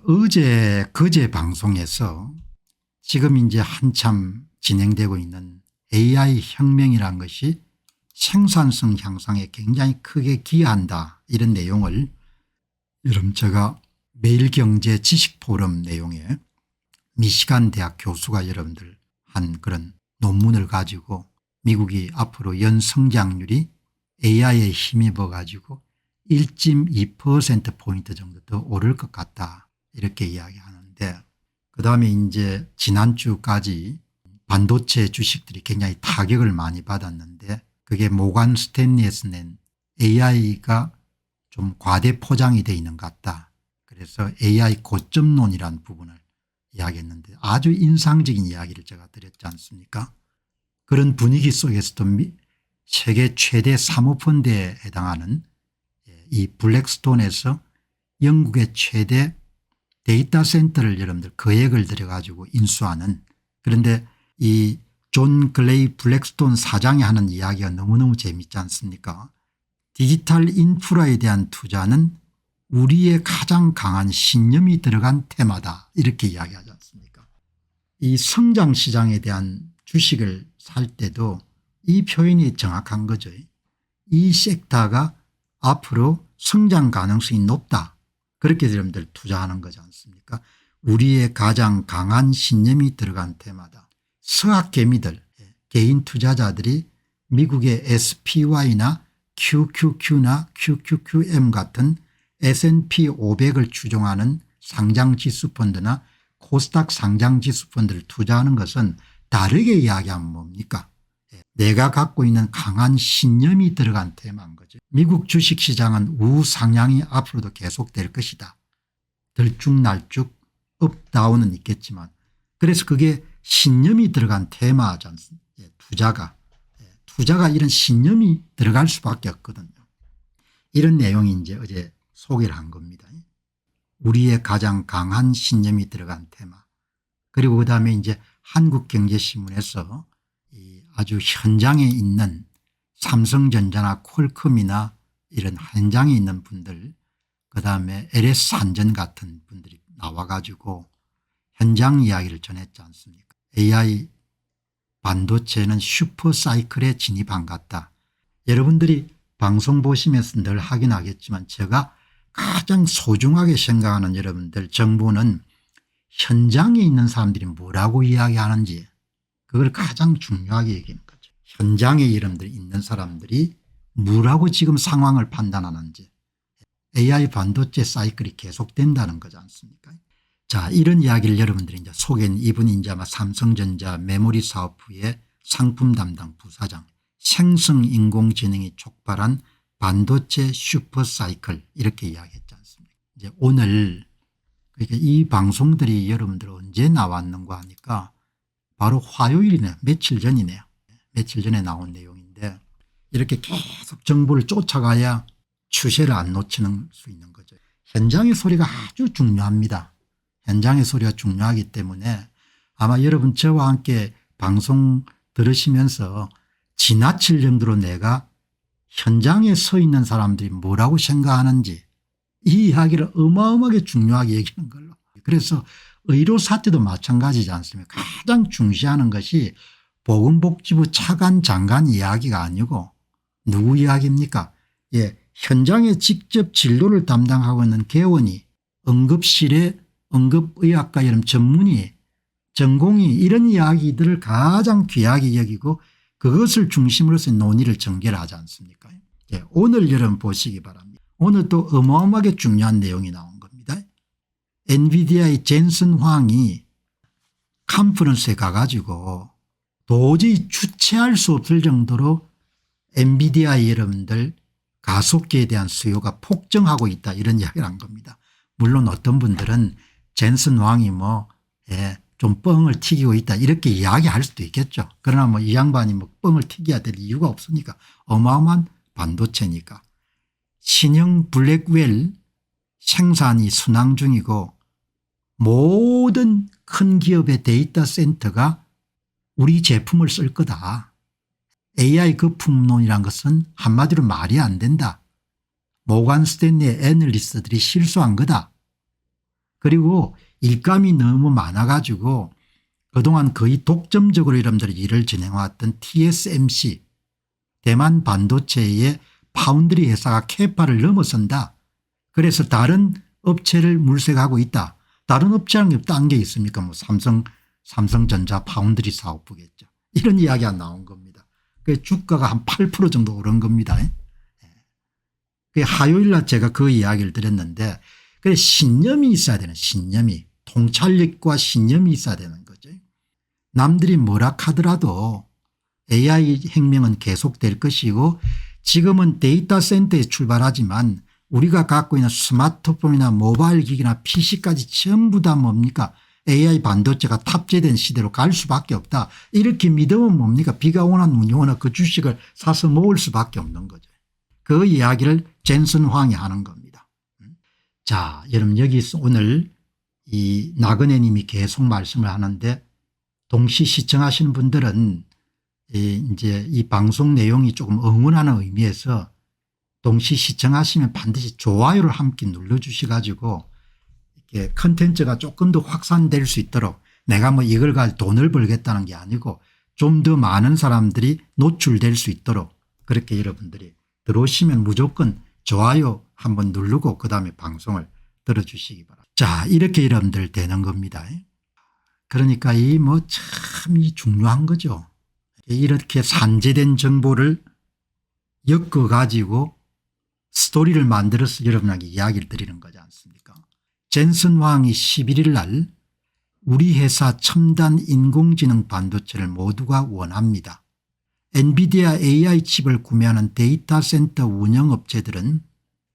그제 방송에서 지금 이제 한참 진행되고 있는 AI 혁명이라는 것이 생산성 향상에 굉장히 크게 기여한다, 이런 내용을 여러분 제가 매일경제 지식포럼 내용에 미시간 대학 교수가 여러분들 한 그런 논문을 가지고 미국이 앞으로 연성장률이 AI에 힘입어 가지고 1.2%포인트 정도 더 오를 것 같다, 이렇게 이야기하는데, 그다음에 이제 지난주까지 반도체 주식들이 굉장히 타격을 많이 받았는데, 그게 모간 스탠리에서 낸 AI가 좀 과대 포장이 되어 있는 것 같다, 그래서 AI 고점론이라는 부분을 이야기했는데 아주 인상적인 이야기를 제가 드렸지 않습니까? 그런 분위기 속에서도 세계 최대 사모펀드에 해당하는 이 블랙스톤에서 영국의 최대 데이터 센터를 여러분들 거액을 들여 가지고 인수하는, 그런데 이 존 글레이 블랙스톤 사장이 하는 이야기가 너무너무 재미있지 않습니까? 디지털 인프라에 대한 투자는 우리의 가장 강한 신념이 들어간 테마다, 이렇게 이야기하지 않습니까? 이 성장 시장에 대한 주식을 살 때도 이 표현이 정확한 거죠. 이 섹터가 앞으로 성장 가능성이 높다, 그렇게 여러분들 투자하는 거지 않습니까? 우리의 가장 강한 신념이 들어간 테마다. 서학개미들, 개인 투자자들이 미국의 SPY나 QQQ나 QQQM 같은 S&P 500을 추종하는 상장지수펀드나 코스닥 상장지수펀드를 투자하는 것은 다르게 이야기하면 뭡니까? 내가 갖고 있는 강한 신념이 들어간 테마인 거죠. 미국 주식시장은 우상향이 앞으로도 계속될 것이다. 들쭉날쭉 업다운은 있겠지만, 그래서 그게 신념이 들어간 테마지 않습니까? 투자가 이런 신념이 들어갈 수밖에 없거든요. 이런 내용이 이제 어제 소개를 한 겁니다. 우리의 가장 강한 신념이 들어간 테마. 그리고 그다음에 이제 한국경제신문에서 아주 현장에 있는 삼성전자나 퀄컴이나 이런 현장에 있는 분들, 그다음에 LS산전 같은 분들이 나와 가지고 현장 이야기를 전했지 않습니까? AI 반도체는 슈퍼사이클에 진입한 것 같다. 여러분들이 방송 보시면서 늘 하긴 하겠지만 제가 가장 소중하게 생각하는 여러분들, 정부는 현장에 있는 사람들이 뭐라고 이야기하는지 그걸 가장 중요하게 얘기하는 거죠. 현장에 여러분들 있는 사람들이 뭐라고 지금 상황을 판단하는지, AI 반도체 사이클이 계속된다는 거지 않습니까? 자, 이런 이야기를 여러분들이 이제 소개한 이분이 이제 아마 삼성전자 메모리 사업부의 상품 담당 부사장, 생성인공지능이 촉발한 반도체 슈퍼사이클, 이렇게 이야기했지 않습니까? 이제 오늘 그러니까 이 방송들이 여러분들 언제 나왔는가 하니까 바로 화요일이네요. 며칠 전이네요. 며칠 전에 나온 내용인데, 이렇게 계속 정보를 쫓아가야 추세를 안 놓치는 수 있는 거죠. 현장의 소리가 아주 중요합니다. 현장의 소리가 중요하기 때문에 아마 여러분 저와 함께 방송 들으시면서 지나칠 정도로 내가 현장에 서 있는 사람들이 뭐라고 생각하는지 이 이야기를 어마어마하게 중요하게 얘기하는 걸로. 그래서 의료사태도 마찬가지지 않습니까? 가장 중시하는 것이 보건복지부 차관 장관 이야기가 아니고 누구 이야기입니까? 현장에 직접 진료를 담당하고 있는 개원이, 응급실에 응급의학과 이런 전문의, 전공의, 이런 이야기들을 가장 귀하게 여기고 그것을 중심으로 해서 논의를 전개하지 않습니까? 오늘 여러분 보시기 바랍니다. 오늘 또 어마어마하게 중요한 내용이 나온 겁니다. 엔비디아의 젠슨 황이 컨퍼런스에 가가지고 도저히 주체할 수 없을 정도로 엔비디아 여러분들 가속기에 대한 수요가 폭증하고 있다, 이런 이야기를 한 겁니다. 물론 어떤 분들은 젠슨 황이 좀 뻥을 튀기고 있다, 이렇게 이야기할 수도 있겠죠. 그러나 이 양반이 뻥을 튀겨야 될 이유가 없으니까, 어마어마한 반도체니까. 신형 블랙웰 생산이 순항 중이고 모든 큰 기업의 데이터 센터가 우리 제품을 쓸 거다. AI 거품론이란 것은 한마디로 말이 안 된다. 모간 스탠리의 애널리스트들이 실수한 거다. 그리고 일감이 너무 많아가지고 그동안 거의 독점적으로 여러분들이 일을 진행해왔던 TSMC 대만 반도체의 파운드리 회사가 캐파를 넘어선다. 그래서 다른 업체를 물색하고 있다. 다른 업체라는 게 딴 게 있습니까? 뭐 삼성전자 파운드리 사업부겠죠. 이런 이야기가 나온 겁니다. 그 주가가 한 8% 정도 오른 겁니다. 그 화요일 날 제가 그 이야기를 드렸는데 그래 신념이 있어야 되는 신념이 통찰력과 신념이 있어야 되는 거죠. 남들이 뭐라 하더라도 AI 혁명은 계속될 것이고 지금은 데이터 센터에 출발하지만 우리가 갖고 있는 스마트폰이나 모바일 기기나 PC까지 전부 다 뭡니까 AI 반도체가 탑재된 시대로 갈 수밖에 없다. 이렇게 믿으면 뭡니까 비가 오나 눈이 오나 그 주식을 사서 모을 수밖에 없는 거죠. 그 이야기를 젠슨 황이 하는 겁니다. 자, 여러분 여기서 오늘 이 나그네 님이 계속 말씀을 하는데 동시 시청하시는 분들은 이제 이 방송 내용이 조금 응원하는 의미에서 동시 시청하시면 반드시 좋아요를 함께 눌러주셔 가지고 이렇게 컨텐츠가 조금 더 확산될 수 있도록 내가 뭐 이걸 가지고 돈을 벌겠다는 게 아니고 좀 더 많은 사람들이 노출될 수 있도록 그렇게 여러분들이 들어오시면 무조건 좋아요 한번 누르고 그다음에 방송을 들어주시기 바랍니다. 자, 이렇게 여러분들 되는 겁니다. 그러니까 이 뭐 참 이 중요한 거죠. 이렇게 산재된 정보를 엮어 가지고 스토리를 만들어서 여러분에게 이야기를 드리는 거지 않습니까? 젠슨 황이 11일 날 우리 회사 첨단 인공지능 반도체를 모두가 원합니다. 엔비디아 AI 칩을 구매하는 데이터 센터 운영업체들은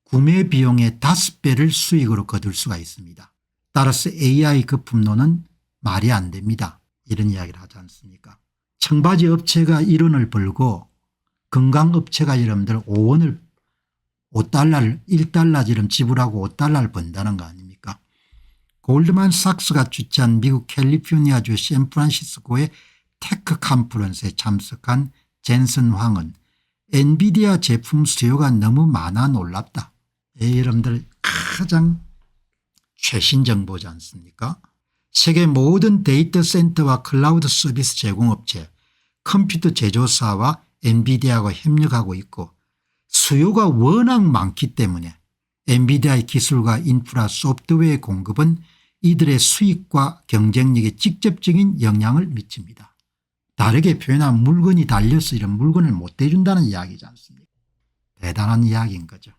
구매 비용의 5배를 수익으로 거둘 수가 있습니다. 따라서 AI 거품론은 말이 안 됩니다. 이런 이야기를 하지 않습니까? 청바지 업체가 1원을 벌고 건강업체가 여러분들 5달러를 1달러처럼 지불하고 5달러를 번다는 거 아닙니까? 골드만삭스가 주최한 미국 캘리포니아주 샌프란시스코의 테크 컨퍼런스에 참석한 젠슨 황은 엔비디아 제품 수요가 너무 많아 놀랍다. 여러분들 가장 최신 정보지 않습니까? 세계 모든 데이터 센터와 클라우드 서비스 제공업체 컴퓨터 제조사와 엔비디아가 협력하고 있고 수요가 워낙 많기 때문에 엔비디아의 기술과 인프라 소프트웨어 공급은 이들의 수익과 경쟁력에 직접적인 영향을 미칩니다. 다르게 표현하면 물건이 달려서 이런 물건을 못 대준다는 이야기지 않습니까? 대단한 이야기인 거죠.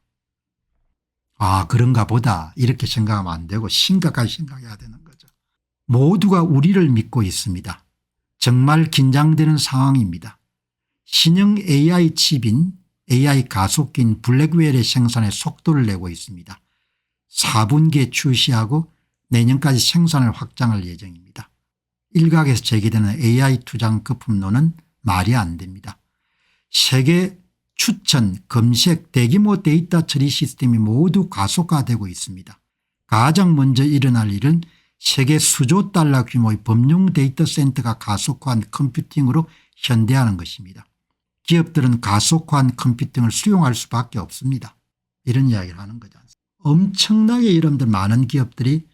아 그런가 보다 이렇게 생각하면 안 되고 심각하게 생각해야 되는 거죠. 모두가 우리를 믿고 있습니다. 정말 긴장되는 상황입니다. 신형 AI 칩인 AI 가속기인 블랙웰의 생산에 속도를 내고 있습니다. 4분기에 출시하고 내년까지 생산을 확장할 예정입니다. 일각에서 제기되는 AI 투자 거품론은 말이 안 됩니다. 세계 추천, 검색, 대규모 데이터 처리 시스템이 모두 가속화되고 있습니다. 가장 먼저 일어날 일은 세계 수조 달러 규모의 범용 데이터 센터가 가속화한 컴퓨팅으로 현대화하는 것입니다. 기업들은 가속화한 컴퓨팅을 수용할 수밖에 없습니다. 이런 이야기를 하는 거지 않습니까? 엄청나게 여러분들 많은 기업들이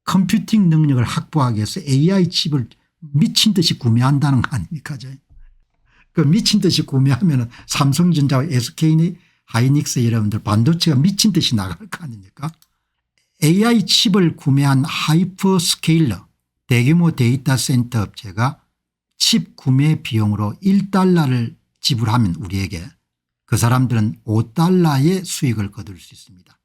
컴퓨팅 능력을 확보하기 위해서 AI 칩을 미친 듯이 구매한다는 거 아닙니까? 그 미친 듯이 구매하면 삼성전자와 SK 하이닉스 여러분들 반도체가 미친 듯이 나갈 거 아닙니까? AI 칩을 구매한 하이퍼스케일러 대규모 데이터 센터 업체가 칩 구매 비용으로 1달러를 지불하면 우리에게 그 사람들은 5달러의 수익을 거둘 수 있습니다.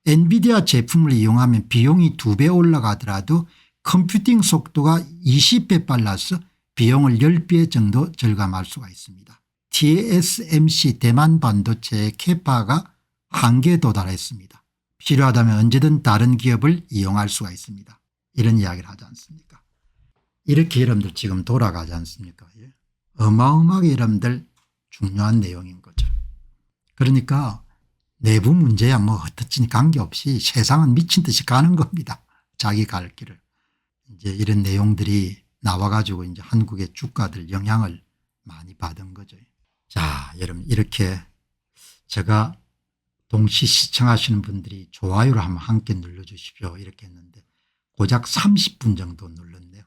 엔비디아 제품을 이용하면 비용이 2배 올라가더라도 컴퓨팅 속도가 20배 빨라서 비용을 10배 정도 절감할 수가 있습니다. TSMC 대만 반도체의 캐파가 한계에 도달했습니다. 필요하다면 언제든 다른 기업을 이용할 수가 있습니다. 이런 이야기를 하지 않습니까? 이렇게 여러분들 지금 돌아가지 않습니까? 어마어마하게 여러분들 중요한 내용인 거죠. 그러니까 내부 문제야 뭐 어떻지 관계없이 세상은 미친 듯이 가는 겁니다. 자기 갈 길을. 이제 이런 내용들이 나와 가지고 이제 한국의 주가들 영향을 많이 받은 거죠. 자, 여러분 이렇게 제가 동시 시청하시는 분들이 좋아요를 한번 함께 눌러 주십시오 이렇게 했는데 고작 30분 정도 눌렀네요.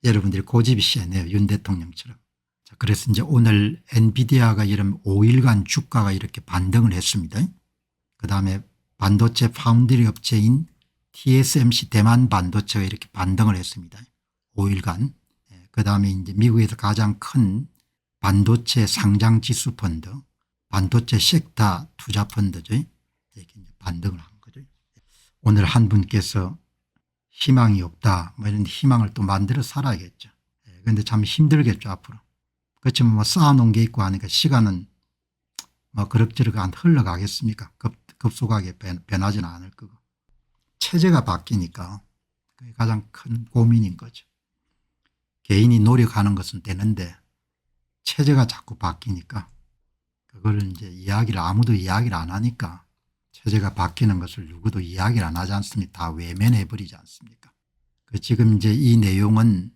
여러분들이 고집이 세네요. 윤 대통령처럼. 자, 그래서 이제 오늘 엔비디아가 이런 5일간 주가가 이렇게 반등을 했습니다. 그다음에 반도체 파운드리 업체인 TSMC 대만 반도체가 이렇게 반등을 했습니다. 5일간. 그다음에 이제 미국에서 가장 큰 반도체 상장 지수 펀드, 반도체 섹터 투자 펀드죠. 이렇게 이제 반등을 한 거죠. 오늘 한 분께서 희망이 없다, 뭐 이런 희망을 또 만들어 살아야겠죠. 그런데 참 힘들겠죠, 앞으로. 그렇지만 뭐 쌓아놓은 게 있고 하니까 시간은 뭐 그럭저럭 안 흘러가겠습니까? 급속하게 변하지는 않을 거고. 체제가 바뀌니까 그게 가장 큰 고민인 거죠. 개인이 노력하는 것은 되는데 체제가 자꾸 바뀌니까 그거를 이제 아무도 이야기를 안 하니까 체제가 바뀌는 것을 누구도 이야기를 안 하지 않습니까? 다 외면해 버리지 않습니까? 지금 이제 이 내용은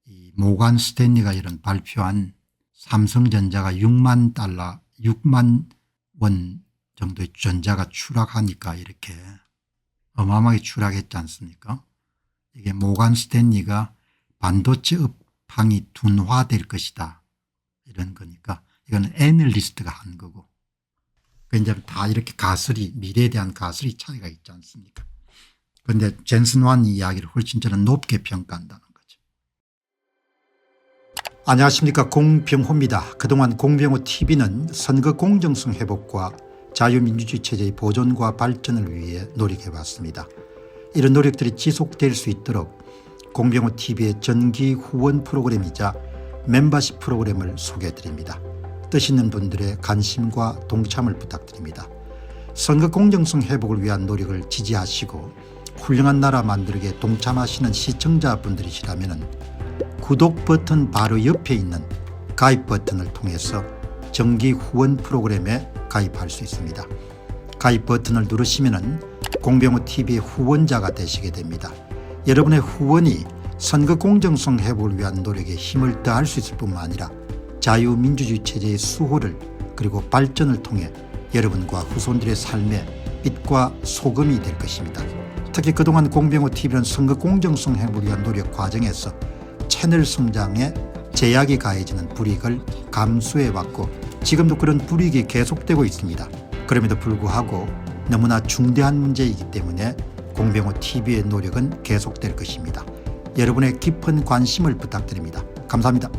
이 모간 스탠리가 이런 발표한 삼성전자가 6만 원 정도의 전자가 추락하니까 이렇게 어마어마하게 추락했지 않습니까? 이게 모간 스탠리가 반도체 업황이 둔화될 것이다 이런 거니까 이건 애널리스트가 한 거고 이제 다 이렇게 미래에 대한 가설이 차이가 있지 않습니까? 그런데 젠슨 환 이야기를 훨씬 저는 높게 평가한다는 거죠. 안녕하십니까, 공병호입니다. 그동안 공병호 TV는 선거 공정성 회복과 자유민주주의 체제의 보존과 발전을 위해 노력해왔습니다. 이런 노력들이 지속될 수 있도록 공병호 TV의 정기 후원 프로그램이자 멤버십 프로그램을 소개해드립니다. 뜻 있는 분들의 관심과 동참을 부탁드립니다. 선거 공정성 회복을 위한 노력을 지지하시고 훌륭한 나라 만들기에 동참하시는 시청자분들이시라면 구독 버튼 바로 옆에 있는 가입 버튼을 통해서 정기 후원 프로그램에 가입할 수 있습니다. 가입 버튼을 누르시면 공병호TV의 후원자가 되시게 됩니다. 여러분의 후원이 선거 공정성 회복을 위한 노력에 힘을 더할 수 있을 뿐만 아니라 자유민주주의 체제의 수호를 그리고 발전을 통해 여러분과 후손들의 삶에 빛과 소금이 될 것입니다. 특히 그동안 공병호TV는 선거 공정성 회복을 위한 노력 과정에서 채널 성장에 제약이 가해지는 불이익을 감수해왔고 지금도 그런 불이익이 계속되고 있습니다. 그럼에도 불구하고 너무나 중대한 문제이기 때문에 공병호TV의 노력은 계속될 것입니다. 여러분의 깊은 관심을 부탁드립니다. 감사합니다.